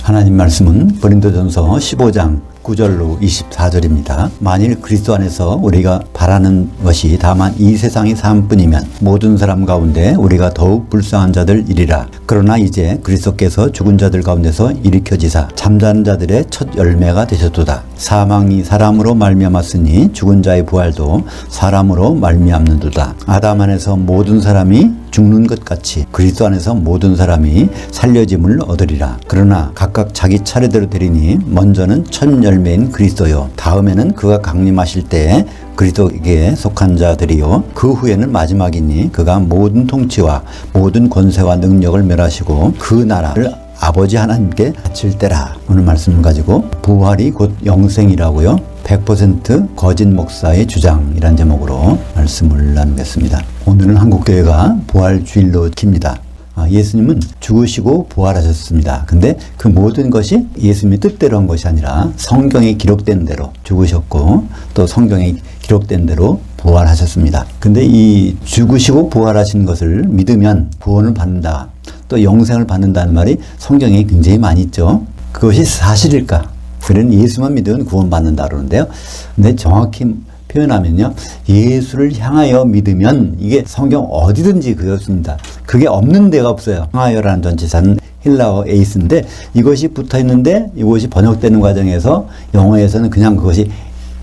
하나님 말씀은 고린도전서 15장 9절로 24절입니다. 만일 그리스도 안에서 우리가 바라는 것이 다만 이 세상의 삶뿐이면 모든 사람 가운데 우리가 더욱 불쌍한 자들이리라. 그러나 이제 그리스도께서 죽은 자들 가운데서 일으켜지사 잠자는 자들의 첫 열매가 되셨도다. 사망이 사람으로 말미암았으니 죽은 자의 부활도 사람으로 말미암는도다. 아담 안에서 모든 사람이 죽는 것 같이 그리스도 안에서 모든 사람이 살려짐을 얻으리라. 그러나 각각 자기 차례대로 되리니 먼저는 첫 열매인 그리스도요, 다음에는 그가 강림하실 때에 그리스도에게 속한 자들이요, 그 후에는 마지막이니 그가 모든 통치와 모든 권세와 능력을 멸하시고 그 나라를 아버지 하나님께 바칠 때라. 오늘 말씀을 가지고 부활이 곧 영생이라고요, 100% 거짓 목사의 주장이란 제목으로 말씀을 나누겠습니다. 오늘은 한국교회가 부활주일로 킵니다. 예수님은 죽으시고 부활하셨습니다. 근데 그 모든 것이 예수님의 뜻대로 한 것이 아니라 성경에 기록된 대로 죽으셨고 또 성경에 기록된 대로 부활하셨습니다. 근데 이 죽으시고 부활하신 것을 믿으면 구원을 받는다, 또 영생을 받는다는 말이 성경에 굉장히 많이 있죠. 그것이 사실일까? 그는 예수만 믿으면 구원받는다 그러는데요. 근데 정확히 표현하면요, 예수를 향하여 믿으면, 이게 성경 어디든지 그렇습니다. 그게 없는 데가 없어요. 향하여라는 전치사는 헬라어 에이스인데 이것이 붙어 있는데 이것이 번역되는 과정에서 영어에서는 그냥 그것이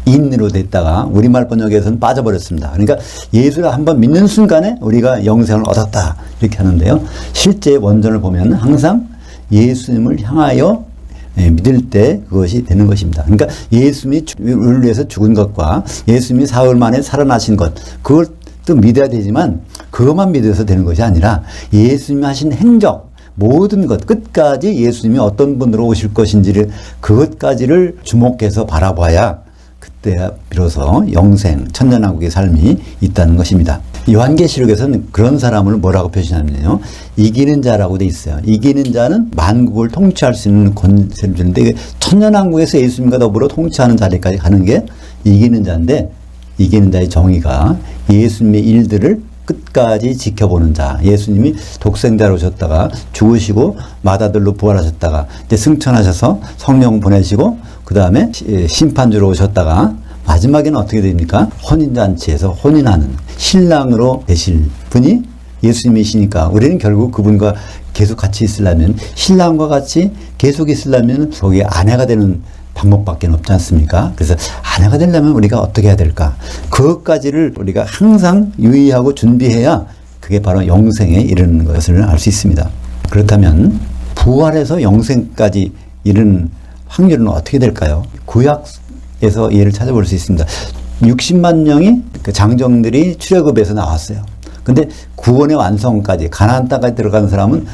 인으로 됐다가 우리말 번역에서는 빠져버렸습니다. 그러니까 예수를 한번 믿는 순간에 우리가 영생을 얻었다 이렇게 하는데요, 실제 원전을 보면 항상 예수님을 향하여 믿을 때 그것이 되는 것입니다. 그러니까 예수님이 우리를 위해서 죽은 것과 예수님이 사흘 만에 살아나신 것, 그걸 또 믿어야 되지만 그것만 믿어서 되는 것이 아니라 예수님이 하신 행적, 모든 것 끝까지 예수님이 어떤 분으로 오실 것인지를, 그것까지를 주목해서 바라봐야 그때 비로소 영생, 천년왕국의 삶이 있다는 것입니다. 요한계시록에서는 그런 사람을 뭐라고 표시하냐면요, 이기는 자라고 돼 있어요. 이기는 자는 만국을 통치할 수 있는 권세를 주는데, 천년왕국에서 예수님과 더불어 통치하는 자리까지 가는 게 이기는 자인데, 이기는 자의 정의가 예수님의 일들을 끝까지 지켜보는 자. 예수님이 독생자로 오셨다가 죽으시고 마다들로 부활하셨다가 이제 승천하셔서 성령 보내시고 그 다음에 심판주로 오셨다가 마지막에는 어떻게 됩니까? 혼인잔치에서 혼인하는 신랑으로 되실 분이 예수님이시니까 우리는 결국 그분과 계속 같이 있으려면, 신랑과 같이 계속 있으려면 거기에 아내가 되는 방법밖에 없지 않습니까? 그래서 아내가 되려면 우리가 어떻게 해야 될까? 그것까지를 우리가 항상 유의하고 준비해야 그게 바로 영생에 이르는 것을 알 수 있습니다. 그렇다면 부활해서 영생까지 이르는 확률은 어떻게 될까요? 구약에서 예를 찾아볼 수 있습니다. 60만 명이 그 장정들이 출애굽에서 나왔어요. 근데 구원의 완성까지, 가나안 땅까지 들어가는 사람은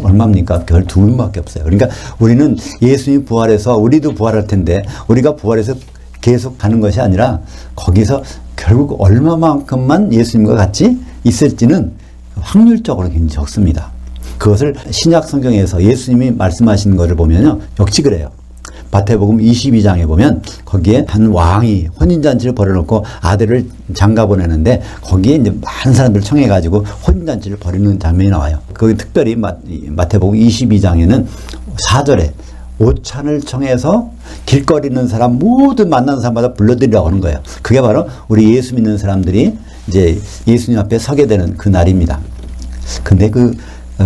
얼마입니까? 별 2명밖에 없어요. 그러니까 우리는 예수님이 부활해서 우리도 부활할 텐데 우리가 부활해서 계속 가는 것이 아니라 거기서 결국 얼마만큼만 예수님과 같이 있을지는 확률적으로 굉장히 적습니다. 그것을 신약 성경에서 예수님이 말씀하신 것을 보면요, 역시 그래요. 마태복음 22장에 보면 거기에 한 왕이 혼인잔치를 벌여놓고 아들을 장가 보내는데 거기에 이제 많은 사람들 청해가지고 혼인잔치를 벌이는 장면이 나와요. 거기 특별히 마태복음 22장에는 4절에 오찬을 청해서 길거리 있는 사람 모든 만나는 사람마다 불러들이라고 하는 거예요. 그게 바로 우리 예수 믿는 사람들이 이제 예수님 앞에 서게 되는 그 날입니다. 근데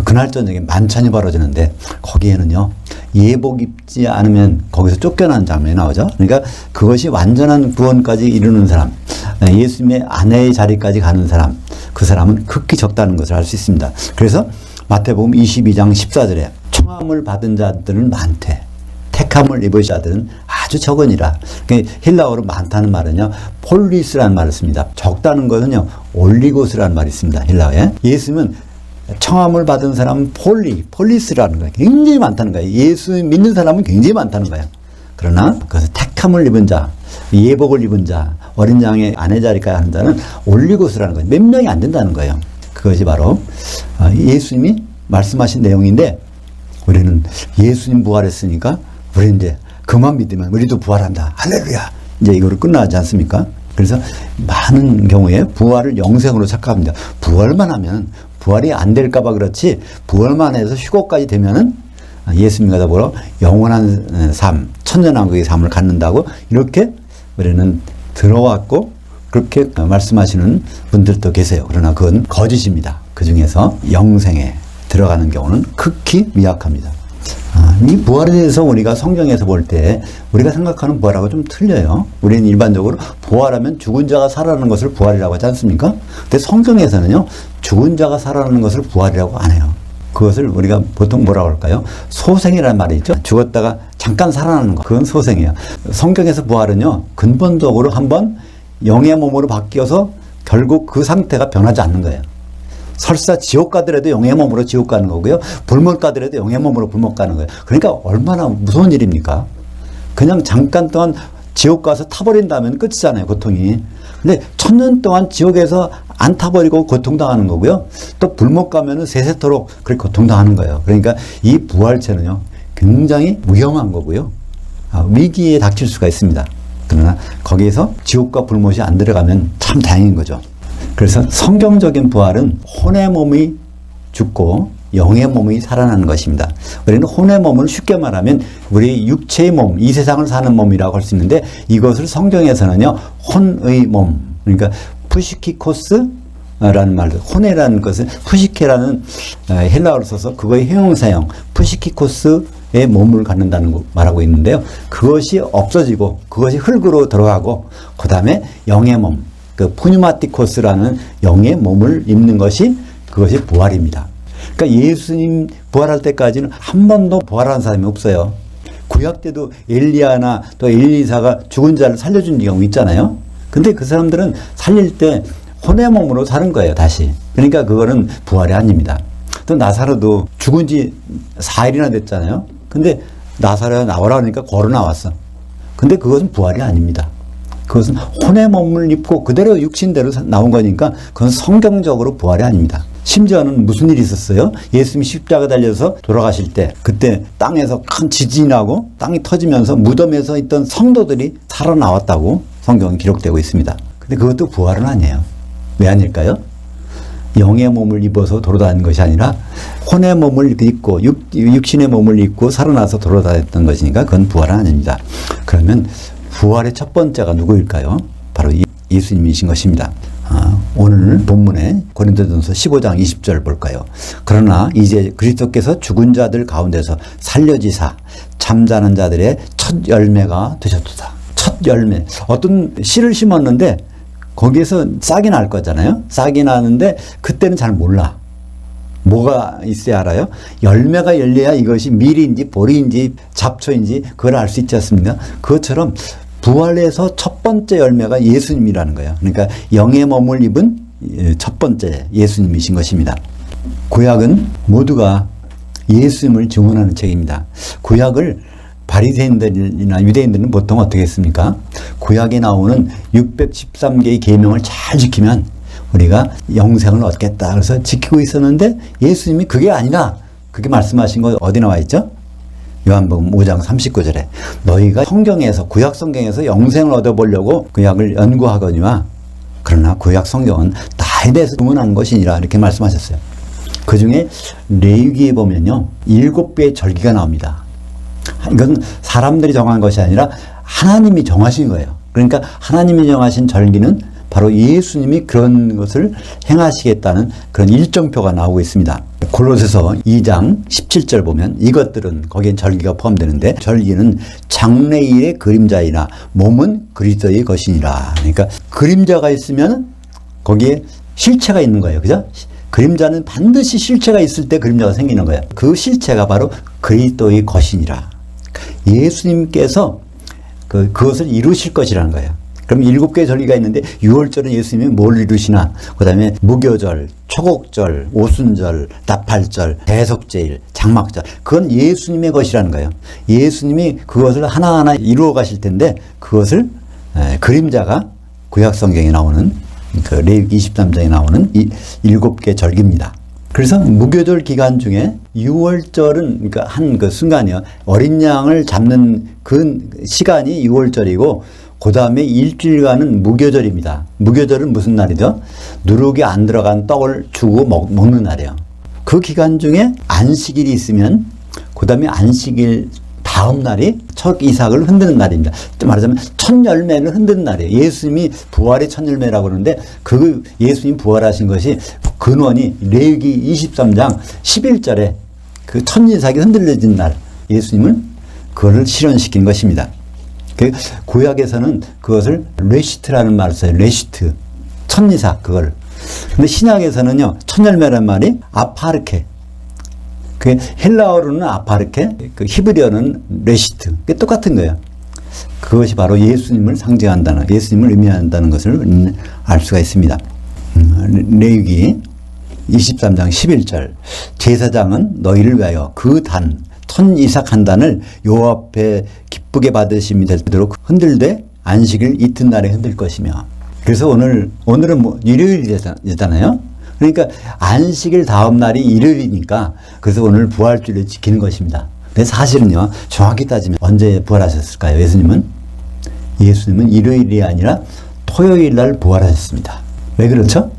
그날 저녁에 만찬이 벌어지는데 거기에는요, 예복 입지 않으면 거기서 쫓겨나는 장면이 나오죠. 그러니까 그것이 완전한 구원까지 이루는 사람, 예수님의 아내의 자리까지 가는 사람, 그 사람은 극히 적다는 것을 알 수 있습니다. 그래서 마태복음 22장 14절에 청함을 받은 자들은 많대, 택함을 입은 자들은 아주 적으니라. 그러니까 헬라어로 많다는 말은요, 폴리스라는 말을 씁니다. 적다는 것은요, 올리고스라는 말이 있습니다. 헬라어에. 예수님은 청함을 받은 사람은 폴리스라는 거예요. 굉장히 많다는 거예요. 예수 믿는 사람은 굉장히 많다는 거예요. 그러나 그것을 택함을 입은 자, 예복을 입은 자, 어린 양의 아내 자리까지 하는 자는 올리고스라는 거예요. 몇 명이 안 된다는 거예요. 그것이 바로 예수님이 말씀하신 내용인데, 우리는 예수님 부활했으니까 우리는 이제 그만 믿으면 우리도 부활한다, 할렐루야, 이제 이거로 끝나지 않습니까? 그래서 많은 경우에 부활을 영생으로 착각합니다. 부활만 하면, 부활이 안 될까봐 그렇지, 부활만 해서 휴거까지 되면은 예수님과 더불어 영원한 삶, 천년왕국의 삶을 갖는다고 이렇게 우리는 들어왔고 그렇게 말씀하시는 분들도 계세요. 그러나 그건 거짓입니다. 그 중에서 영생에 들어가는 경우는 극히 미약합니다. 이 부활에 대해서 우리가 성경에서 볼 때 우리가 생각하는 부활하고 좀 틀려요. 우리는 일반적으로 부활하면 죽은 자가 살아나는 것을 부활이라고 하지 않습니까? 근데 성경에서는요, 죽은 자가 살아나는 것을 부활이라고 안 해요. 그것을 우리가 보통 뭐라고 할까요? 소생이라는 말이 있죠. 죽었다가 잠깐 살아나는 거. 그건 소생이에요. 성경에서 부활은요, 근본적으로 한번 영의 몸으로 바뀌어서 결국 그 상태가 변하지 않는 거예요. 설사 지옥 가더라도 영의 몸으로 지옥 가는 거고요. 불못 가더라도 영의 몸으로 불못 가는 거예요. 그러니까 얼마나 무서운 일입니까? 그냥 잠깐 동안 지옥 가서 타버린다면 끝이잖아요, 고통이. 근데 1000년 동안 지옥에서 안 타버리고 고통당하는 거고요. 또 불못 가면은 세세토록 그렇게 고통당하는 거예요. 그러니까 이 부활체는요, 굉장히 위험한 거고요. 위기에 닥칠 수가 있습니다. 그러나 거기에서 지옥과 불못이 안 들어가면 참 다행인 거죠. 그래서 성경적인 부활은 혼의 몸이 죽고 영의 몸이 살아나는 것입니다. 우리는 혼의 몸을 쉽게 말하면 우리 육체의 몸, 이 세상을 사는 몸이라고 할 수 있는데 이것을 성경에서는요, 혼의 몸, 그러니까 푸시키코스라는 말도, 혼이라는 것은 푸시케라는 헬라어를 써서 그거의 형용사형 푸시키코스의 몸을 갖는다는 거 말하고 있는데요. 그것이 없어지고 그것이 흙으로 들어가고 그 다음에 영의 몸, 그 푸뉴마티코스라는 영의 몸을 입는 것이 그것이 부활입니다. 그러니까 예수님 부활할 때까지는 한 번도 부활한 사람이 없어요. 구약 때도 엘리야나 또 엘리사가 죽은 자를 살려준 경우 있잖아요. 근데 그 사람들은 살릴 때 혼의 몸으로 사는 거예요, 다시. 그러니까 그거는 부활이 아닙니다. 또 나사로도 죽은 지 4일이나 됐잖아요. 근데 나사로가 나오라 그러니까 걸어 나왔어. 근데 그것은 부활이 아닙니다. 그것은 혼의 몸을 입고 그대로 육신대로 나온 거니까 그건 성경적으로 부활이 아닙니다. 심지어는 무슨 일이 있었어요? 예수님이 십자가 달려서 돌아가실 때 그때 땅에서 큰 지진이 나고 땅이 터지면서 무덤에서 있던 성도들이 살아나왔다고 성경은 기록되고 있습니다. 근데 그것도 부활은 아니에요. 왜 아닐까요? 영의 몸을 입어서 돌아다니는 것이 아니라 혼의 몸을 입고 육신의 몸을 입고 살아나서 돌아다녔던 것이니까 그건 부활은 아닙니다. 그러면 부활의 첫 번째가 누구일까요? 바로 예수님이신 것입니다. 오늘 본문에 고린도전서 15장 20절 볼까요? 그러나 이제 그리스도께서 죽은 자들 가운데서 살려지사 잠자는 자들의 첫 열매가 되셨도다. 첫 열매. 어떤 씨를 심었는데 거기에서 싹이 날 거잖아요. 싹이 나는데 그때는 잘 몰라. 뭐가 있어야 알아요? 열매가 열려야 이것이 밀인지 보리인지 잡초인지 그걸 알 수 있지 않습니까? 그것처럼 부활에서 첫 번째 열매가 예수님이라는 거예요. 그러니까 영의 몸을 입은 첫 번째 예수님이신 것입니다. 구약은 모두가 예수님을 증언하는 책입니다. 구약을 바리새인들이나 유대인들은 보통 어떻게 했습니까? 구약에 나오는 613개의 계명을 잘 지키면 우리가 영생을 얻겠다. 그래서 지키고 있었는데 예수님이 그게 아니라 그게 말씀하신 거 어디 나와 있죠? 요한복음 5장 39절에 너희가 성경에서 구약 성경에서 영생을 얻어보려고 구약을 연구하거니와 그러나 구약 성경은 나에 대해서 증언하는 것이니라 이렇게 말씀하셨어요. 그 중에 레위기에 보면요 7개의 절기가 나옵니다. 이건 사람들이 정한 것이 아니라 하나님이 정하신 거예요. 그러니까 하나님이 정하신 절기는 바로 예수님이 그런 것을 행하시겠다는 그런 일정표가 나오고 있습니다. 골로새서 2장 17절 보면 이것들은 거기엔 절기가 포함되는데 절기는 장래일의 그림자이나 몸은 그리스도의 것이니라. 그러니까 그림자가 있으면 거기에 실체가 있는 거예요. 그죠? 그림자는 반드시 실체가 있을 때 그림자가 생기는 거예요. 그 실체가 바로 그리스도의 것이니라. 예수님께서 그것을 이루실 것이라는 거예요. 그럼 7개의 절기가 있는데 6월절은 예수님이 뭘 이루시나? 그 다음에 무교절, 초곡절, 오순절, 나팔절, 대속제일, 장막절. 그건 예수님의 것이라는 거예요. 예수님이 그것을 하나하나 이루어 가실 텐데 그것을 그림자가 구약 성경에 나오는 그 레위기 23장에 나오는 이 7개 절기입니다. 그래서 무교절 기간 중에 6월절은 그러니까 한 그 순간이요. 어린 양을 잡는 그 시간이 6월절이고 그 다음에 일주일간은 무교절입니다. 무교절은 무슨 날이죠? 누룩이 안 들어간 떡을 주고 먹는 날이에요. 그 기간 중에 안식일이 있으면 그 다음에 안식일 다음 날이 첫 이삭을 흔드는 날입니다. 또 말하자면 첫 열매를 흔드는 날이에요. 예수님이 부활의 첫 열매라고 그러는데 그 예수님 부활하신 것이 근원이 레위기 23장 11절에 그 첫 이삭이 흔들려진 날 예수님은 그거를 실현시킨 것입니다. 그 구약에서는 그것을 레시트라는 말을 써요. 레시트. 첫 이삭 그걸. 근데 신약에서는요. 첫 열매란 말이 아파르케. 그 헬라어로는 아파르케, 그 히브리어는 레시트. 그게 똑같은 거예요. 그것이 바로 예수님을 상징한다는, 예수님을 의미한다는 것을 알 수가 있습니다. 레위기 23장 11절. 제사장은 너희를 위하여 그 단, 첫 이삭 한 단을 여호와 앞에 기쁘게 받으심이 되도록 흔들되 안식일 이튿날에 흔들 것이며. 그래서 오늘은 뭐 일요일이잖아요. 그러니까 안식일 다음 날이 일요일이니까 그래서 오늘 부활주일을 지키는 것입니다. 근데 사실은요, 정확히 따지면 언제 부활하셨을까요? 예수님은 일요일이 아니라 토요일 날 부활하셨습니다. 왜 그렇죠?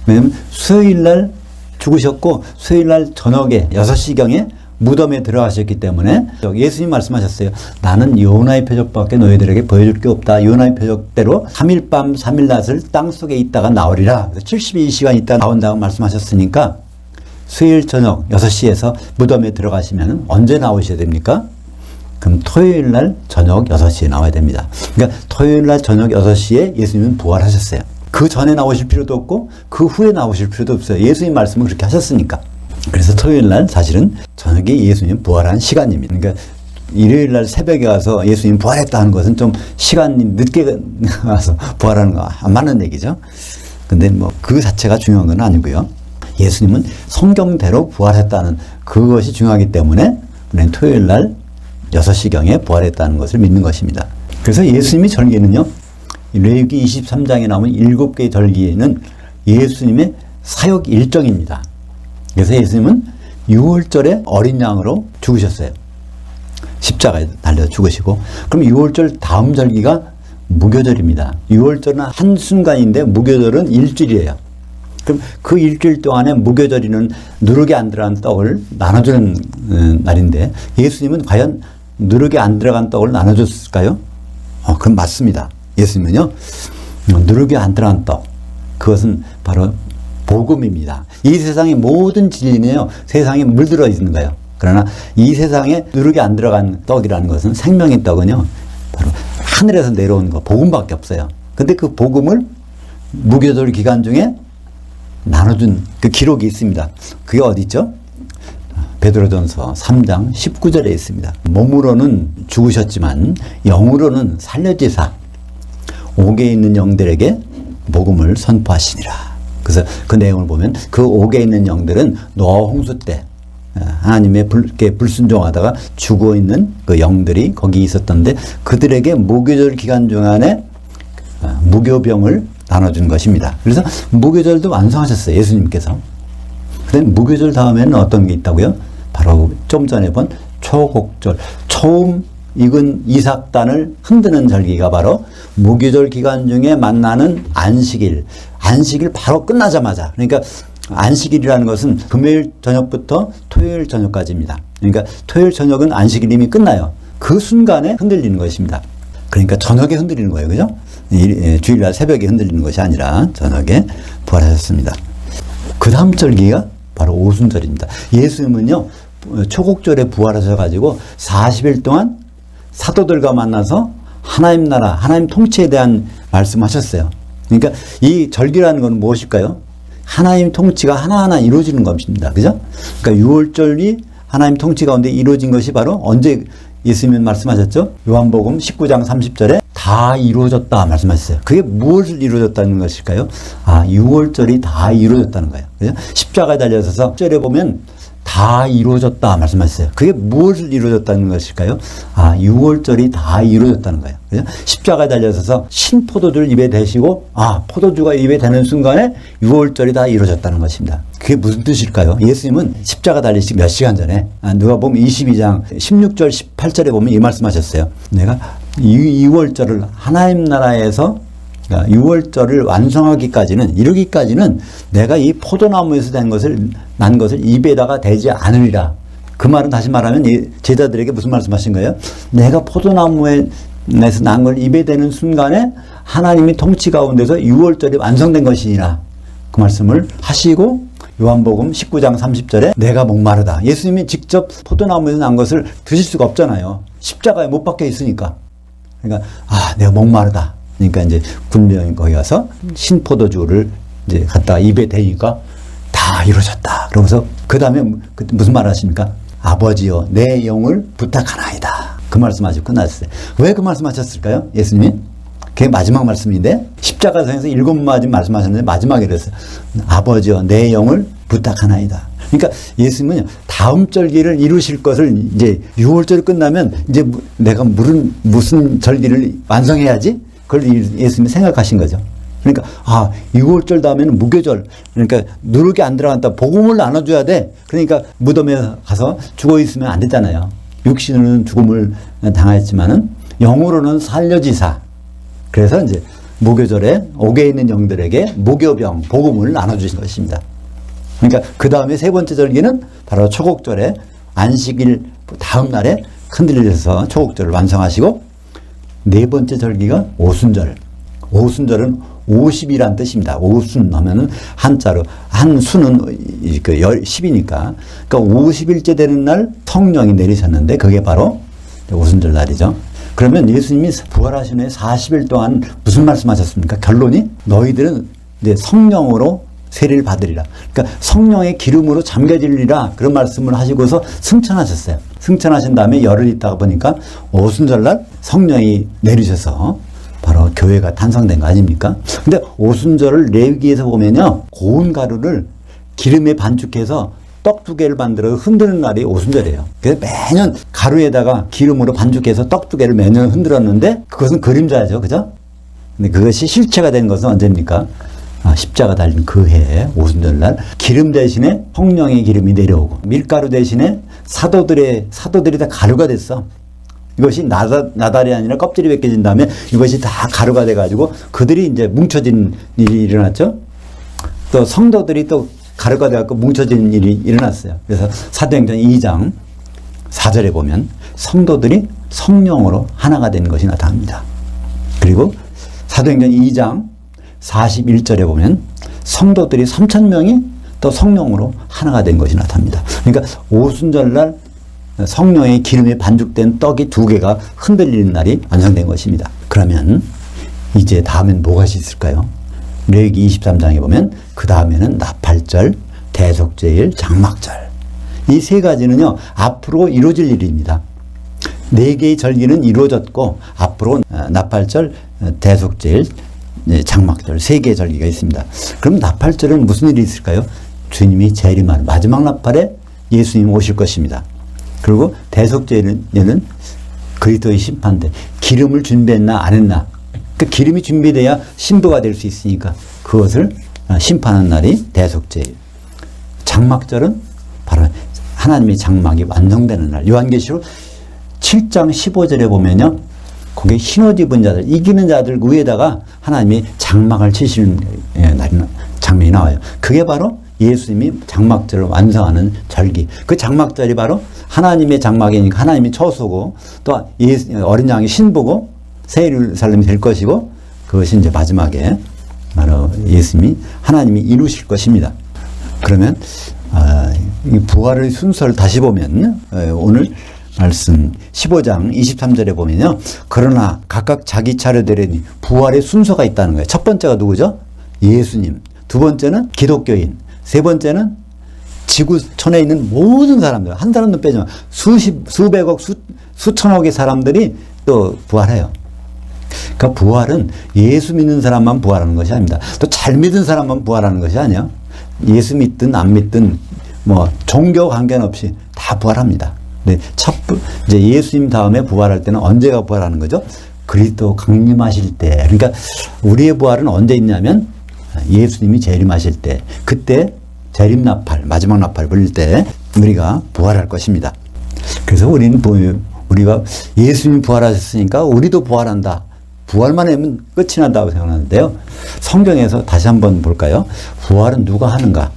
왜냐면 수요일 날 죽으셨고 수요일 날 저녁에 6시경에 무덤에 들어가셨기 때문에 예수님 말씀하셨어요. 나는 요나의 표적밖에 너희들에게 보여줄 게 없다. 요나의 표적대로 3일 밤 3일 낮을 땅속에 있다가 나오리라. 72시간 있다 나온다고 말씀하셨으니까 수요일 저녁 6시에서 무덤에 들어가시면 언제 나오셔야 됩니까? 그럼 토요일 날 저녁 6시에 나와야 됩니다. 그러니까 토요일 날 저녁 6시에 예수님은 부활하셨어요. 그 전에 나오실 필요도 없고 그 후에 나오실 필요도 없어요. 예수님 말씀을 그렇게 하셨으니까. 그래서 토요일 날 사실은 저녁에 예수님 부활한 시간입니다. 그러니까 일요일 날 새벽에 가서 예수님 부활했다 하는 것은 좀 시간이 늦게 와서 부활하는 거 안 맞는 얘기죠. 근데 뭐 그 자체가 중요한 건 아니고요. 예수님은 성경대로 부활했다는 그것이 중요하기 때문에 우리는 토요일 날 6시경에 부활했다는 것을 믿는 것입니다. 그래서 예수님의 절기는요. 레위기 23장에 나오는 7개의 절기는 예수님의 사역 일정입니다. 그래서 예수님은 6월절에 어린 양으로 죽으셨어요. 십자가에 달려 죽으시고. 그럼 6월절 다음 절기가 무교절입니다. 6월절은 한순간인데 무교절은 일주일이에요. 그럼 그 일주일 동안에 무교절이는 누룩이 안 들어간 떡을 나눠주는 날인데 예수님은 과연 누룩이 안 들어간 떡을 나눠줬을까요? 그럼 맞습니다. 예수님은요. 누룩이 안 들어간 떡. 그것은 바로 복음입니다. 이 세상의 모든 진리는요, 세상에 물들어 있는 거예요. 그러나 이 세상에 누룩이 안 들어간 떡이라는 것은 생명의 떡은요, 바로 하늘에서 내려온 거, 복음밖에 없어요. 근데 그 복음을 무교절 기간 중에 나눠준 그 기록이 있습니다. 그게 어디 있죠? 베드로전서 3장 19절에 있습니다. 몸으로는 죽으셨지만 영으로는 살려지사 옥에 있는 영들에게 복음을 선포하시니라. 그래서 그 내용을 보면 그 옥에 있는 영들은 노아 홍수 때 하나님의 불순종하다가 죽어 있는 그 영들이 거기 있었던데 그들에게 무교절 기간 동안에 무교병을 나눠준 것입니다. 그래서 무교절도 완성하셨어요. 예수님께서. 그런데 무교절 다음에는 어떤 게 있다고요? 바로 좀 전에 본 초곡절, 처음 익은 이삭단을 흔드는 절기가 바로 무교절 기간 중에 만나는 안식일 바로 끝나자마자, 그러니까 안식일이라는 것은 금요일 저녁부터 토요일 저녁까지입니다. 그러니까 토요일 저녁은 안식일 이미 끝나요. 그 순간에 흔들리는 것입니다. 그러니까 저녁에 흔들리는 거예요. 그죠? 주일날 새벽에 흔들리는 것이 아니라 저녁에 부활하셨습니다. 그 다음 절기가 바로 오순절입니다. 예수님은요, 초곡절에 부활하셔가지고 40일 동안 사도들과 만나서 하나님 나라, 하나님 통치에 대한 말씀하셨어요. 그러니까 이 절기라는 건 무엇일까요? 하나님 통치가 하나하나 이루어지는 것입니다. 그죠? 그러니까 6월절이 하나님 통치 가운데 이루어진 것이 바로 언제 예수님은 말씀하셨죠? 요한복음 19장 30절에 다 이루어졌다 말씀하셨어요. 그게 무엇을 이루어졌다는 것일까요? 6월절이 다 이루어졌다는 거예요. 그죠? 십자가에 달려서 10절에 보면 다 이루어졌다 말씀하셨어요. 그게 무엇을 이루어졌다는 것일까요? 6월절이 다 이루어졌다는 거예요. 그죠? 십자가에 달려서 신포도주를 입에 대시고 포도주가 입에 대는 순간에 6월절이 다 이루어졌다는 것입니다. 그게 무슨 뜻일까요? 예수님은 십자가 달리시 몇 시간 전에 누가복음 22장 16절 18절에 보면 이 말씀하셨어요. 내가 6월절을 하나님 나라에서 6월절을 완성하기까지는 이루기까지는 내가 이 포도나무에서 난 것을 입에다가 대지 않으리라. 그 말은 다시 말하면 이 제자들에게 무슨 말씀하신 거예요? 내가 포도나무에서 난 걸 입에 대는 순간에 하나님이 통치 가운데서 6월절이 완성된 것이니라. 그 말씀을 하시고 요한복음 19장 30절에 내가 목마르다. 예수님이 직접 포도나무에서 난 것을 드실 수가 없잖아요. 십자가에 못 박혀 있으니까. 그러니까 내가 목마르다. 그러니까 이제 군병이 거기 가서 신포도주를 이제 갖다가 입에 대니까 다 이루어졌다. 그러면서 그 다음에 무슨 말 하십니까? 아버지여 내 영을 부탁하나이다. 그 말씀하시고 끝났어요. 왜 그 말씀하셨을까요? 예수님이? 그게 마지막 말씀인데 십자가상에서 7마디 말씀하셨는데 마지막에 그랬어요. 아버지여 내 영을 부탁하나이다. 그러니까 예수님은 다음 절기를 이루실 것을 이제 6월절이 끝나면 이제 내가 무슨 절기를 완성해야지? 그걸 예수님이 생각하신 거죠. 그러니까 6월절 다음에는 무교절. 그러니까 누룩이 안 들어간다. 복음을 나눠줘야 돼. 그러니까 무덤에 가서 죽어 있으면 안 되잖아요. 육신으로는 죽음을 당했지만은 영으로는 살려지사. 그래서 이제 무교절에 옥에 있는 영들에게 무교병 복음을 나눠주신 것입니다. 그러니까 그 다음에 세 번째 절기는 바로 초곡절에 안식일 다음 날에 흔들려서 초곡절을 완성하시고 네 번째 절기가 오순절. 오순절은 50이란 뜻입니다. 오순 하면은 한자로 한 수는 10이니까 그러니까 50일째 되는 날 성령이 내리셨는데 그게 바로 오순절 날이죠. 그러면 예수님이 부활하신 후에 40일 동안 무슨 말씀하셨습니까? 결론이 너희들은 이제 성령으로 세례를 받으리라. 그러니까 성령의 기름으로 잠겨지리라 그런 말씀을 하시고서 승천하셨어요. 승천하신 다음에 열흘 있다가 보니까 오순절날 성령이 내리셔서 바로 교회가 탄생된 거 아닙니까? 근데 오순절을 레위기에서 보면요. 고운 가루를 기름에 반죽해서 떡 2개를 만들어 흔드는 날이 오순절이에요. 그래서 매년 가루에다가 기름으로 반죽해서 떡 2개를 매년 흔들었는데 그것은 그림자죠. 그죠? 근데 그것이 실체가 된 것은 언제입니까? 십자가 달린 그 해에 오순절날 기름 대신에 성령의 기름이 내려오고 밀가루 대신에 사도들이 다 가루가 됐어. 이것이 나달이 아니라 껍질이 벗겨진 다음에 이것이 다 가루가 돼가지고 그들이 이제 뭉쳐진 일이 일어났죠. 또 성도들이 또 가루가 돼갖고 뭉쳐진 일이 일어났어요. 그래서 사도행전 2장 4절에 보면 성도들이 성령으로 하나가 된 것이 나타납니다. 그리고 사도행전 2장 41절에 보면 성도들이 3,000명이 또 성령으로 하나가 된 것이 나타납니다. 그러니까 오순절날 성령의 기름에 반죽된 떡이 2개가 흔들리는 날이 완성된 것입니다. 그러면 이제 다음엔 뭐가 있을까요? 레위기 23장에 보면 그 다음에는 나팔절, 대속제일, 장막절. 이 세 가지는요. 앞으로 이루어질 일입니다. 4개의 절기는 이루어졌고 앞으로 나팔절, 대속제일, 장막절 3개의 절기가 있습니다. 그럼 나팔절은 무슨 일이 있을까요? 주님이 재림하는 마지막 나팔에 예수님 오실 것입니다. 그리고 대속제일은 그리스도의 심판대. 기름을 준비했나 안 했나. 그 기름이 준비돼야 신부가 될 수 있으니까 그것을 심판하는 날이 대속제일. 장막절은 바로 하나님의 장막이 완성되는 날. 요한계시록 7장 15절에 보면요. 거기에 흰옷 입은 자들, 이기는 자들 위에다가 하나님이 장막을 치시는 장면이 나와요. 그게 바로 예수님이 장막절을 완성하는 절기. 그 장막절이 바로 하나님의 장막이니까 하나님이 처소고 또 어린 양이 신부고 새 예루살렘이 될 것이고 그것이 이제 마지막에 바로 예수님이 하나님이 이루실 것입니다. 그러면 이 부활의 순서를 다시 보면 오늘 말씀 15장 23절에 보면요. 그러나 각각 자기 차례되려니 부활의 순서가 있다는 거예요. 첫 번째가 누구죠? 예수님. 두 번째는 기독교인. 세 번째는 지구촌에 있는 모든 사람들. 한 사람도 빼지 마. 수백억, 수천억의 사람들이 또 부활해요. 그러니까 부활은 예수 믿는 사람만 부활하는 것이 아닙니다. 또 잘 믿은 사람만 부활하는 것이 아니에요. 예수 믿든 안 믿든 뭐 종교 관계없이 다 부활합니다. 네, 이제 예수님 다음에 부활할 때는 언제가 부활하는 거죠? 그리스도 강림하실 때. 그러니까 우리의 부활은 언제 있냐면 예수님이 재림하실 때. 그때 재림 나팔, 마지막 나팔 불릴 때 우리가 부활할 것입니다. 그래서 우리가 예수님 부활하셨으니까 우리도 부활한다. 부활만 하면 끝이 난다고 생각하는데요. 성경에서 다시 한번 볼까요? 부활은 누가 하는가?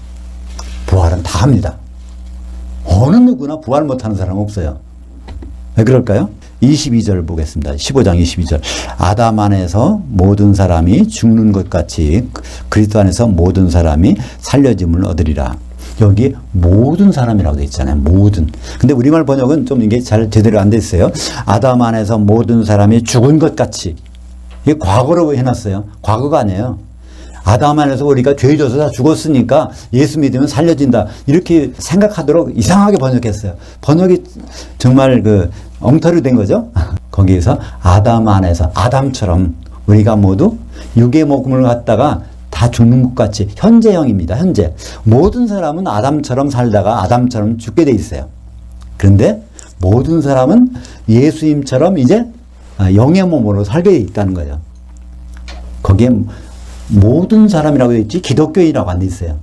부활은 다 합니다. 어느 누구나 부활 못하는 사람은 없어요. 왜 그럴까요? 22절 보겠습니다. 15장 22절. 아담 안에서 모든 사람이 죽는 것 같이 그리스도 안에서 모든 사람이 살려짐을 얻으리라. 여기 모든 사람이라고 되어 있잖아요. 모든. 근데 우리말 번역은 좀 이게 잘 제대로 안 됐어요. 아담 안에서 모든 사람이 죽은 것 같이. 이게 과거로 해놨어요. 과거가 아니에요. 아담 안에서 우리가 죄 져서 다 죽었으니까 예수 믿으면 살려진다. 이렇게 생각하도록 이상하게 번역했어요. 번역이 정말 엉터리 된 거죠. 거기에서 아담 안에서 아담처럼 우리가 모두 육의 목숨을 갖다가 다 죽는 것 같이 현재형입니다. 현재. 모든 사람은 아담처럼 살다가 아담처럼 죽게 돼 있어요. 그런데 모든 사람은 예수님처럼 이제 영의 몸으로 살게 돼 있다는 거예요. 거기에 모든 사람이라고 되어 있지 기독교인이라고 안 돼 있어요.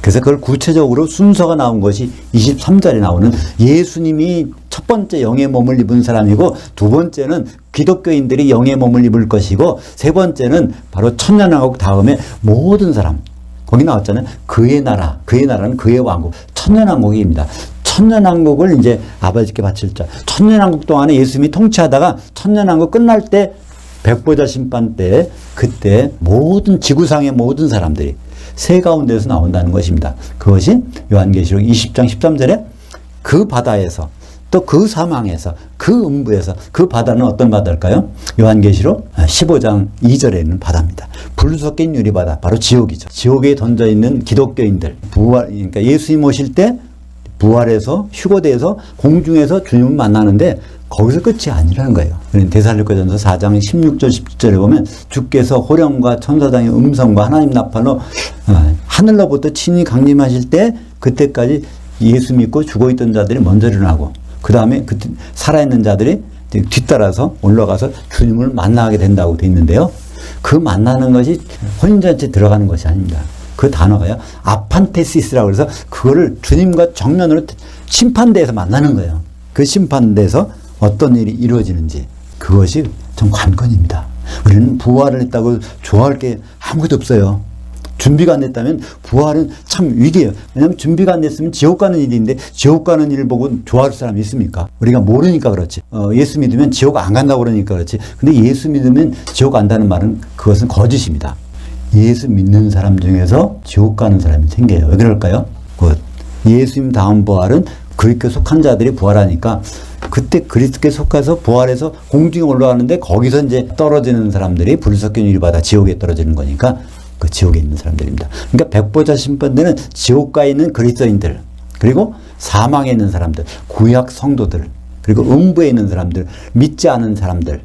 그래서 그걸 구체적으로 순서가 나온 것이 23절에 나오는 예수님이 첫 번째 영의 몸을 입은 사람이고 두 번째는 기독교인들이 영의 몸을 입을 것이고 세 번째는 바로 천년왕국 다음에 모든 사람. 거기 나왔잖아요. 그의 나라는 그의 왕국. 천년왕국입니다. 천년왕국을 이제 아버지께 바칠 자. 천년왕국 동안에 예수님이 통치하다가 천년왕국 끝날 때 백보자 심판 때 그때 모든 지구상의 모든 사람들이 새 가운데서 나온다는 것입니다. 그것이 요한계시록 20장 13절에 그 바다에서 또 그 사망에서 그 음부에서 그 바다는 어떤 바다일까요? 요한계시록 15장 2절에 있는 바다입니다. 불 섞인 유리바다 바로 지옥이죠. 지옥에 던져 있는 기독교인들 부활 그러니까 예수님 오실 때 부활해서 휴거돼서 공중에서 주님을 만나는데 거기서 끝이 아니라는 거예요. 데살로니가전서 4장 16절 17절에 보면 주께서 호령과 천사장의 음성과 하나님 나팔로 하늘로부터 친히 강림하실 때 그때까지 예수 믿고 죽어있던 자들이 먼저 일어나고 그 다음에 그때 살아있는 자들이 뒤따라서 올라가서 주님을 만나게 된다고 되어 있는데요. 그 만나는 것이 혼인잔치에 들어가는 것이 아닙니다. 그 단어가요. 아판테시스라고 해서 그거를 주님과 정면으로 심판대에서 만나는 거예요. 그 심판대에서 어떤 일이 이루어지는지 그것이 좀 관건입니다. 우리는 부활을 했다고 좋아할 게 아무것도 없어요. 준비가 안 됐다면 부활은 참 위기예요. 왜냐하면 준비가 안 됐으면 지옥 가는 일인데 지옥 가는 일을 보고 좋아할 사람이 있습니까? 우리가 모르니까 그렇지. 예수 믿으면 지옥 안 간다고 그러니까 그렇지. 근데 예수 믿으면 지옥 간다는 말은 그것은 거짓입니다. 예수 믿는 사람 중에서 지옥 가는 사람이 생겨요. 왜 그럴까요? 예수님 다음 부활은 그리스도에 속한 자들이 부활하니까 그때 그리스도에 속해서 부활해서 공중에 올라가는데 거기서 이제 떨어지는 사람들이 불 섞인 유리바다 지옥에 떨어지는 거니까 그 지옥에 있는 사람들입니다. 그러니까 백보자 심판대는 지옥가에 있는 그리스도인들 그리고 사망에 있는 사람들 구약 성도들 그리고 음부에 있는 사람들 믿지 않은 사람들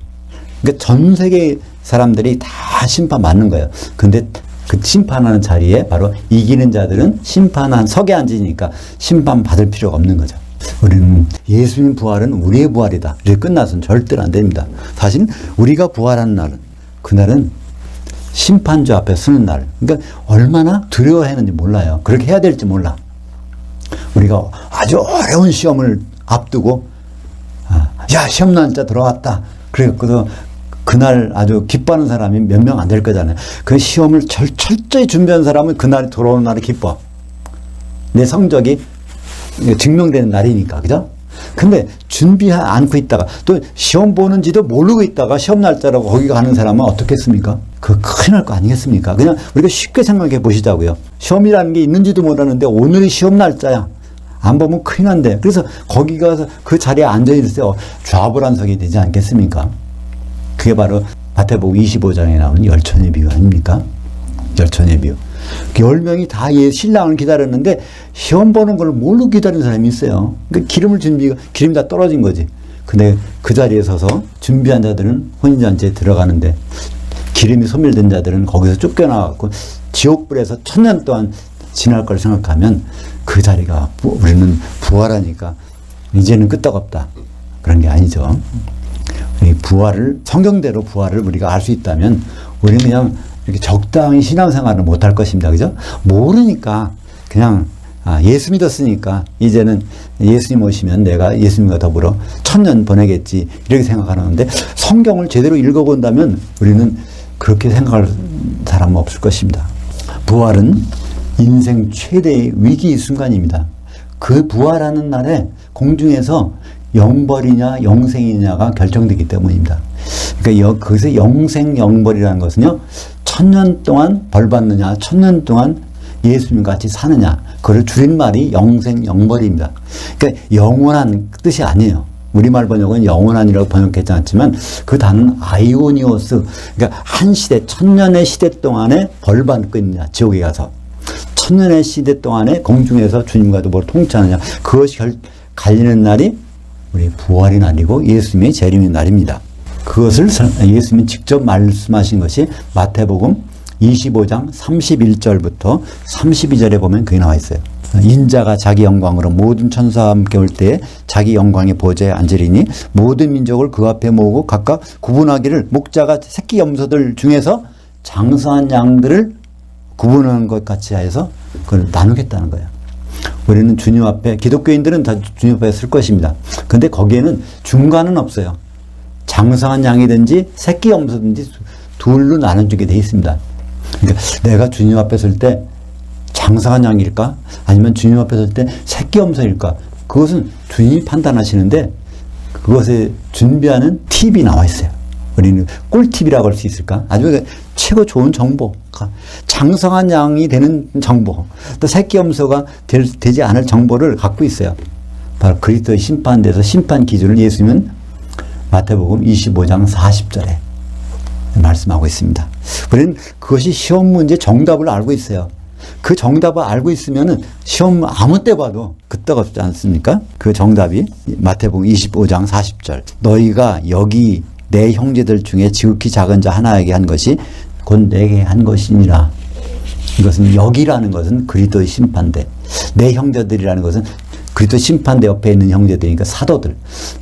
그러니까 전 세계 사람들이 다 심판 받는 거예요. 근데 그 심판하는 자리에 바로 이기는 자들은 심판한 석에 앉으니까 심판 받을 필요가 없는 거죠. 우리는 예수님 부활은 우리의 부활이다. 이렇게 끝나서는 절대로 안 됩니다. 사실 우리가 부활하는 날은 그날은 심판주 앞에 서는 날. 그러니까 얼마나 두려워했는지 몰라요. 그렇게 해야 될지 몰라. 우리가 아주 어려운 시험을 앞두고 야 시험 날짜 들어왔다. 그래서 그날 아주 기뻐하는 사람이 몇 명 안 될 거잖아요. 그 시험을 철저히 준비한 사람은 그날이 돌아오는 날이 기뻐. 내 성적이 증명되는 날이니까. 그죠? 근데 준비하지 않고 있다가 또 시험 보는지도 모르고 있다가 시험 날짜라고 거기 가는 사람은 어떻겠습니까? 그 큰일 날 거 아니겠습니까? 그냥 우리가 쉽게 생각해 보시자고요. 시험이라는 게 있는지도 모르는데 오늘이 시험 날짜야. 안 보면 큰일 난대. 그래서 거기 가서 그 자리에 앉아있을 때 좌불안석이 되지 않겠습니까? 그게 바로 마태복음 25장에 나오는 열천의 비유 아닙니까? 열천의 비유. 10명이 다 신랑을 기다렸는데 시험 보는 걸 모르고 기다리는 사람이 있어요. 그러니까 기름이 다 떨어진 거지. 근데 그 자리에 서서 준비한 자들은 혼인잔치에 들어가는데 기름이 소멸된 자들은 거기서 쫓겨나갖고 지옥불에서 1000년 동안 지날 걸 생각하면 그 자리가 우리는 부활하니까 이제는 끄떡없다. 그런 게 아니죠. 이 부활을 성경대로 부활을 우리가 알 수 있다면 우리는 그냥 이렇게 적당히 신앙생활을 못할 것입니다. 그죠? 모르니까 그냥 예수 믿었으니까 이제는 예수님 오시면 내가 예수님과 더불어 1000년 보내겠지 이렇게 생각하는데 성경을 제대로 읽어본다면 우리는 그렇게 생각할 사람은 없을 것입니다. 부활은 인생 최대의 위기 순간입니다. 그 부활하는 날에 공중에서 영벌이냐 영생이냐가 결정되기 때문입니다. 그러니까 거기서 영생 영벌이라는 것은요, 1000년 동안 벌 받느냐 1000년 동안 예수님 같이 사느냐, 그걸 줄임말이 영생 영벌입니다. 그러니까 영원한 뜻이 아니에요. 우리말 번역은 영원한이라고 번역했지 않지만 그 단어는 아이오니오스, 그러니까 한 시대 1000년의 시대 동안에 벌 받고 있느냐, 지옥에 가서 1000년의 시대 동안에 공중에서 주님과도 뭘 통치하느냐, 그것이 갈리는 날이 우리 부활의 날이고 예수님의 재림의 날입니다. 그것을 예수님이 직접 말씀하신 것이 마태복음 25장 31절부터 32절에 보면 그게 나와 있어요. 인자가 자기 영광으로 모든 천사와 함께 올 때에 자기 영광의 보좌에 앉으리니 모든 민족을 그 앞에 모으고 각각 구분하기를, 목자가 새끼 염소들 중에서 장수한 양들을 구분하는 것 같이 해서 그걸 나누겠다는 거예요. 우리는 주님 앞에, 기독교인들은 다 주님 앞에 쓸 것입니다. 근데 거기에는 중간은 없어요. 장수한 양이든지 새끼 염소든지 둘로 나눠주게 돼 있습니다. 그러니까 내가 주님 앞에 설 때 장사한 양일까? 아니면 주님 앞에 설 때 새끼 염소일까? 그것은 주님이 판단하시는데 그것에 준비하는 팁이 나와 있어요. 우리는 꿀팁이라고 할 수 있을까? 아주 최고 좋은 정보. 장성한 양이 되는 정보, 또 새끼 염소가 되지 않을 정보를 갖고 있어요. 바로 그리스도의 심판대에서 심판 기준을 예수님은 마태복음 25장 40절에 말씀하고 있습니다. 우리는 그것이 시험 문제 정답을 알고 있어요. 그 정답을 알고 있으면은 시험 아무 때 봐도 끄떡없지 않습니까? 그 정답이 마태복음 25장 40절. 너희가 여기 내 형제들 중에 지극히 작은 자 하나에게 한 것이 곧 내게 한 것이니라. 이것은 여기라는 것은 그리스도의 심판대. 내 형제들이라는 것은 그리스도 심판대 옆에 있는 형제들이니까 사도들.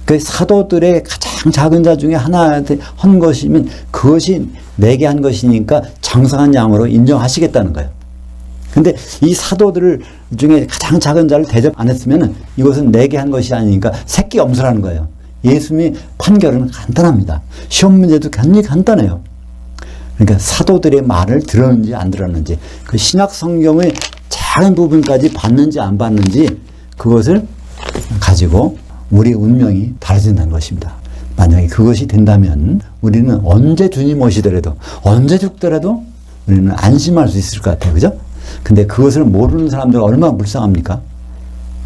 그 사도들의 가장 작은 자 중에 하나한테 한 것이면 그것이 내게 한 것이니까 장성한 양으로 인정하시겠다는 거예요. 근데 이 사도들 중에 가장 작은 자를 대접 안 했으면 이것은 내게 한 것이 아니니까 새끼 염소라는 거예요. 예수님의 판결은 간단합니다. 시험 문제도 굉장히 간단해요. 그러니까 사도들의 말을 들었는지 안 들었는지, 그 신약 성경의 작은 부분까지 봤는지 안 봤는지, 그것을 가지고 우리 운명이 달라진다는 것입니다. 만약에 그것이 된다면 우리는 언제 주님 오시더라도, 언제 죽더라도 우리는 안심할 수 있을 것 같아요. 그죠? 근데 그것을 모르는 사람들은 얼마나 불쌍합니까?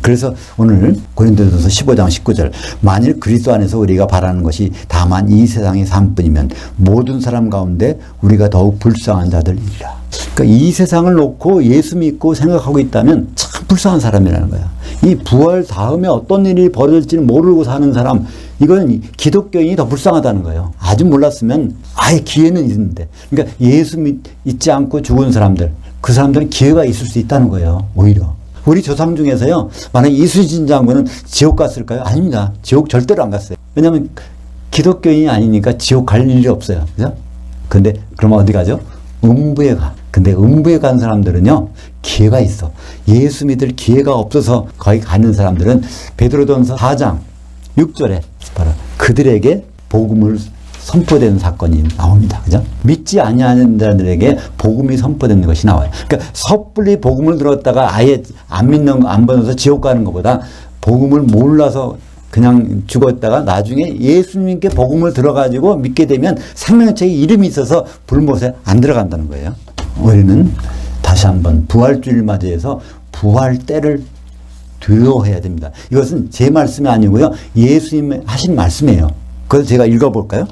그래서 오늘 고린도전서 15장 19절, 만일 그리스도 안에서 우리가 바라는 것이 다만 이 세상의 삶뿐이면 모든 사람 가운데 우리가 더욱 불쌍한 자들이라. 그러니까 이 세상을 놓고 예수 믿고 생각하고 있다면 참 불쌍한 사람이라는 거야. 이 부활 다음에 어떤 일이 벌어질지는 모르고 사는 사람, 이건 기독교인이 더 불쌍하다는 거예요. 아직 몰랐으면 아예 기회는 있는데. 그러니까 예수 믿지 않고 죽은 사람들, 그 사람들은 기회가 있을 수 있다는 거예요. 오히려. 우리 조상 중에서요, 만약 이순신 장군은 지옥 갔을까요? 아닙니다. 지옥 절대로 안 갔어요. 왜냐하면 기독교인이 아니니까 지옥 갈 일이 없어요. 그죠? 근데 그러면 어디 가죠? 음부에 가. 근데 음부에 간 사람들은요, 기회가 있어. 예수 믿을 기회가 없어서 거기 가는 사람들은 베드로전서 4장 6절에 바로 그들에게 복음을 선포되는 사건이 나옵니다. 그죠? 믿지 아니하는 자들에게 복음이 선포되는 것이 나와요. 그러니까 섣불리 복음을 들었다가 아예 안 믿는 거, 안 받아서 지옥 가는 것보다 복음을 몰라서 그냥 죽었다가 나중에 예수님께 복음을 들어가지고 믿게 되면 생명체의 이름이 있어서 불못에 안 들어간다는 거예요. 우리는 다시 한번 부활주의를 맞이해서 부활 때를 두려워해야 됩니다. 이것은 제 말씀이 아니고요, 예수님 하신 말씀이에요. 그래서 제가 읽어볼까요?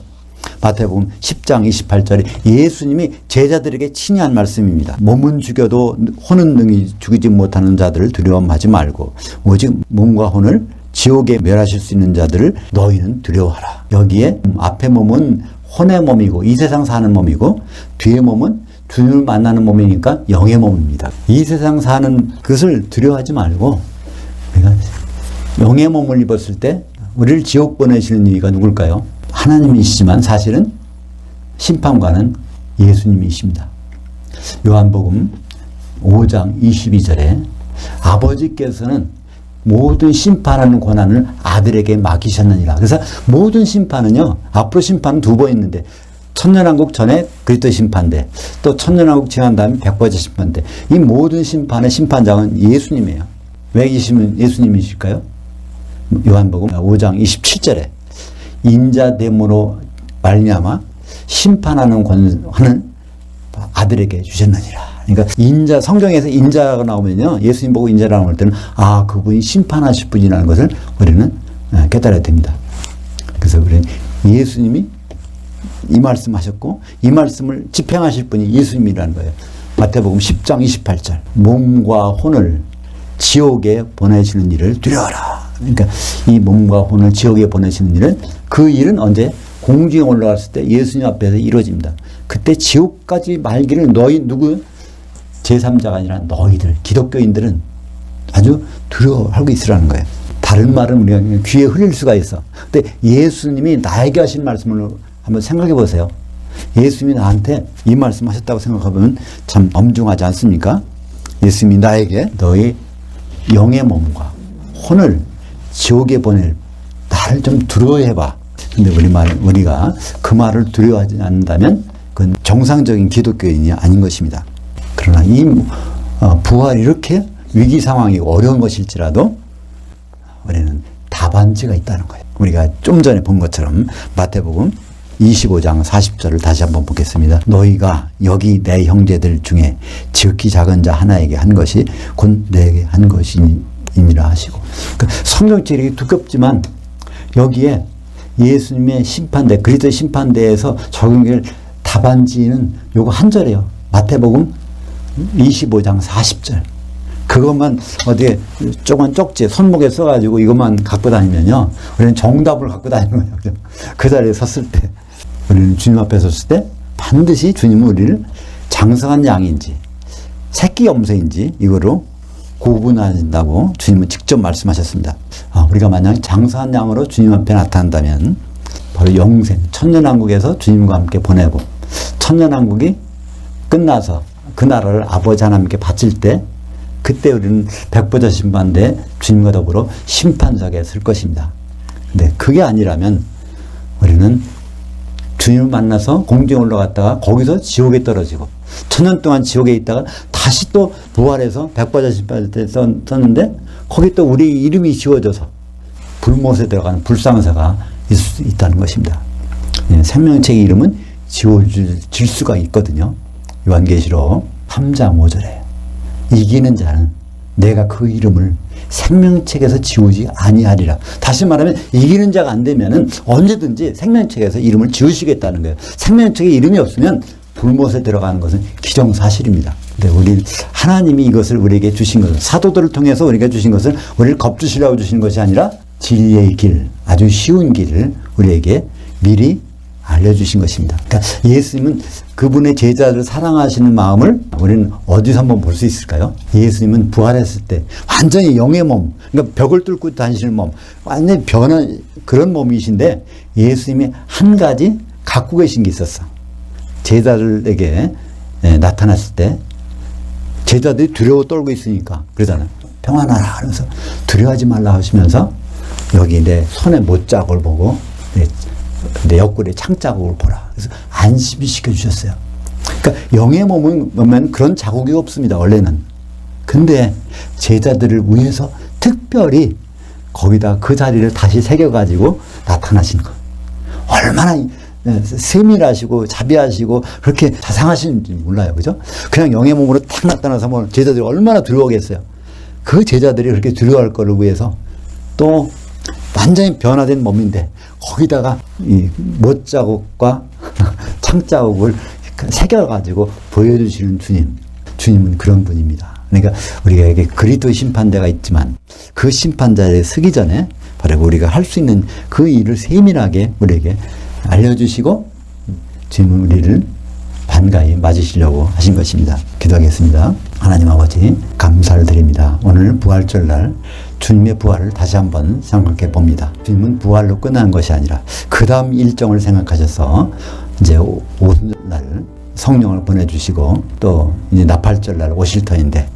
마태복음 10장 28절에 예수님이 제자들에게 친히 한 말씀입니다. 몸은 죽여도 혼은 능히 죽이지 못하는 자들을 두려워하지 말고 오직 몸과 혼을 지옥에 멸하실 수 있는 자들을 너희는 두려워하라. 여기에 앞에 몸은 혼의 몸이고 이 세상 사는 몸이고 뒤에 몸은 주님을 만나는 몸이니까 영의 몸입니다. 이 세상 사는 것을 두려워하지 말고 우리가 영의 몸을 입었을 때 우리를 지옥 보내시는 이가 누굴까요? 하나님이시지만 사실은 심판관은 예수님이십니다. 요한복음 5장 22절에 아버지께서는 모든 심판하는 권한을 아들에게 맡기셨느니라. 그래서 모든 심판은요, 앞으로 심판은 두 번 있는데 천년왕국 전에 그리스도 심판대, 또 천년왕국 지난 다음에 백보자 심판대, 이 모든 심판의 심판장은 예수님이에요. 왜 예수님이실까요? 요한복음 5장 27절에 인자됨으로 말미암아 심판하는 권한을 아들에게 주셨느니라. 그러니까 성경에서 인자가 나오면요, 예수님 보고 인자라고 할 때는 그분이 심판하실 분이라는 것을 우리는 깨달아야 됩니다. 그래서 우리는 예수님이 이 말씀하셨고 이 말씀을 집행하실 분이 예수님이라는 거예요. 마태복음 10장 28절 몸과 혼을 지옥에 보내시는 일을 두려워라. 그러니까 이 몸과 혼을 지옥에 보내시는 일은, 그 일은 언제? 공중에 올라갔을 때 예수님 앞에서 이루어집니다. 그때 지옥까지 말기를 누구? 제3자가 아니라 너희들, 기독교인들은 아주 두려워하고 있으라는 거예요. 다른 말은 우리가 귀에 흘릴 수가 있어. 근데 예수님이 나에게 하신 말씀을 한번 생각해 보세요. 예수님이 나한테 이 말씀 하셨다고 생각해보면 참 엄중하지 않습니까? 예수님이 나에게 너희 영의 몸과 혼을 지옥에 보낼 나를 좀 두려워해봐. 근데 우리가 그 말을 두려워하지 않는다면 그건 정상적인 기독교인이 아닌 것입니다. 그러나 이 부활이 이렇게 위기 상황이 어려운 것일지라도 우리는 답안지가 있다는 거예요. 우리가 좀 전에 본 것처럼 마태복음 25장 40절을 다시 한번 보겠습니다. 너희가 여기 내 형제들 중에 지극히 작은 자 하나에게 한 것이 곧 내게 한 것이니라 하시고. 그러니까 성경책이 두껍지만 여기에 예수님의 심판대, 그리스도의 심판대에서 적용될 답안지는 요거 한 절이에요. 마태복음 25장 40절. 그것만 어디에 조금 쪽지 손목에 써가지고 이것만 갖고 다니면요, 우리는 정답을 갖고 다니는 거예요. 그 자리에 섰을 때, 우리는 주님 앞에 섰을 때 반드시 주님은 우리를 장성한 양인지 새끼 염소인지 이거로 구분하신다고 주님은 직접 말씀하셨습니다. 우리가 만약 장성한 양으로 주님 앞에 나타난다면 바로 영생, 천년왕국에서 주님과 함께 보내고, 천년왕국이 끝나서 그 나라를 아버지 하나님께 바칠 때, 그때 우리는 백보자 심판대에 주님과 더불어 심판석에 설 것입니다. 근데 그게 아니라면 우리는 주님을 만나서 공중에 올라갔다가 거기서 지옥에 떨어지고, 천년 동안 지옥에 있다가 다시 또 부활해서 백보자 심판대에 섰는데 거기 또 우리 이름이 지워져서 불못에 들어가는 불상사가 있을 수 있다는 것입니다. 생명책의 이름은 지워질 수가 있거든요. 요한계시록 3장 5절에 이기는 자는 내가 그 이름을 생명책에서 지우지 아니하리라. 다시 말하면 이기는 자가 안 되면은 언제든지 생명책에서 이름을 지우시겠다는 거예요. 생명책에 이름이 없으면 불못에 들어가는 것은 기정사실입니다. 근데 하나님이 이것을 우리에게 주신 것은, 사도들을 통해서 우리가 주신 것은 우리를 겁주시라고 주신 것이 아니라 진리의 길, 아주 쉬운 길을 우리에게 미리 알려주신 것입니다. 그러니까 예수님은 그분의 제자들을 사랑하시는 마음을 우리는 어디서 한번 볼 수 있을까요? 예수님은 부활했을 때 완전히 영의 몸, 그러니까 벽을 뚫고 다니시는 몸, 완전히 변한 그런 몸이신데, 예수님이 한 가지 갖고 계신 게 있었어. 제자들에게 나타났을 때 제자들이 두려워 떨고 있으니까 그러잖아요. 평안하라 하면서 두려워하지 말라 하시면서 여기 내 손에 못자국을 보고 내 옆구리에 창자국을 보라. 그래서 안심을 시켜주셨어요. 그러니까 영의 몸은 보면 그런 자국이 없습니다, 원래는. 근데 제자들을 위해서 특별히 거기다 그 자리를 다시 새겨가지고 나타나신 거. 얼마나 세밀하시고 자비하시고 그렇게 자상하신지 몰라요. 그죠? 그냥 영의 몸으로 딱 나타나서 뭐 제자들이 얼마나 두려워하겠어요. 그 제자들이 그렇게 두려워할 거를 위해서 또 완전히 변화된 몸인데 거기다가 이 못자국과 창자국을 새겨가지고 보여주시는 주님은 그런 분입니다. 그러니까 우리에게 그리스도의 심판대가 있지만 그 심판자에 서기 전에 바로 우리가 할 수 있는 그 일을 세밀하게 우리에게 알려주시고 주님은 우리를 반가이 맞으시려고 하신 것입니다. 기도하겠습니다. 하나님 아버지, 감사를 드립니다. 오늘 부활절 날 주님의 부활을 다시 한번 생각해 봅니다. 주님은 부활로 끝난 것이 아니라 그 다음 일정을 생각하셔서 이제 오순절 성령을 보내주시고 또 이제 나팔절 날 오실 터인데,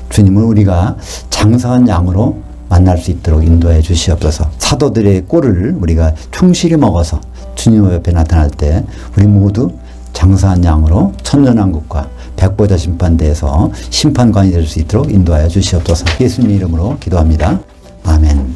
주님은 우리가 장성한 양으로 만날 수 있도록 인도해 주시옵소서. 사도들의 꼴을 우리가 충실히 먹어서 주님 옆에 나타날 때 우리 모두 장성한 양으로 천년왕국과 백보자 심판대에서 심판관이 될 수 있도록 인도하여 주시옵소서. 예수님 이름으로 기도합니다. 아멘.